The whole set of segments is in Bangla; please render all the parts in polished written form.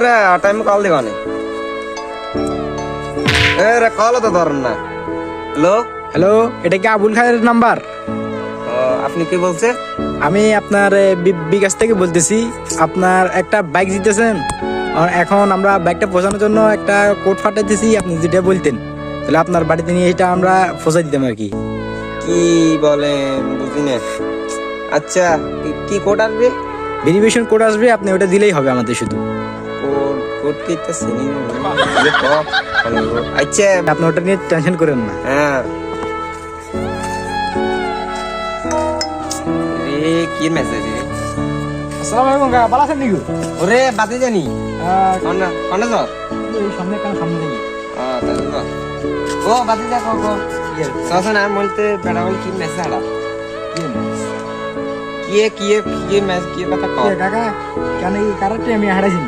রে টাইম কল দিবানে রে কল তো ধরেন না। হ্যালো হ্যালো, এটা কি আবুল খায়ের নাম্বার? আপনি কি বলছেন? আমি আপনার বিকাশ থেকে বলতেছি। আপনার একটা বাইক জিতেছেন। আর এখন আমরা বাইকটা পৌঁছানোর জন্য একটা কোড পাঠাইতেছি, আপনি যেটা বলতেন তাহলে আপনার বাড়িতে নিয়ে এটা আমরা পৌঁছাই দিতাম আর কি। কি বলেন বুঝি না। আচ্ছা কি কোড আসবে? ভেরিফিকেশন কোড আসবে, আপনি ওটা দিলেই হবে আমাদের শুধু। কোড কোড কি তা চিনি না। আচ্ছা আপনি ওটা নিয়ে টেনশন করেন না। হ্যাঁ রে কি মেসেজ রে? আসসালামু আলাইকুম কাকা, ভালো আছেন নাকি? ওরে বাতি জানি কোনটা কোনটা যাও? এই সামনে কেন সামনে থেকে ও বাতি দেখো গো সসন আর বলতে বেড়া বল কি মেসেজ আড়া কি মেসেজ কি কথা কও কাকা কেন এই কারাতে আমি হারাইছি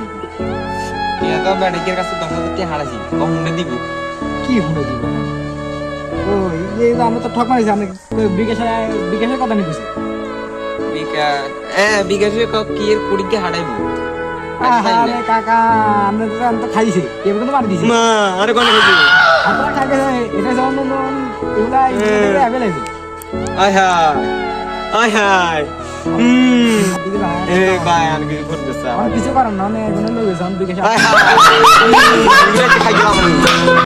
কি তো বেড়িকের কাছে 10,000 টাকা হারাইছি কখনো দিব কি হুনে দিব? ও এই আমরা তো ঠক মারিছি, আমি বিকাশের কথা নিতেছি। বিকাশে কি এর কুড়িকে হারাইবো আরে কাকা আমরা তো খাইছি কেউ কিন্তু মারি দিছি মা আরে কোন হইছে আপনারা কাকে এটা যেমন এগুলা অ্যাভেলেবল। আয় হায় এ ভাই আর কি করতেছ কিছু করার না, মানে এগুলো লই গেছে বিকাশ। আয় হায়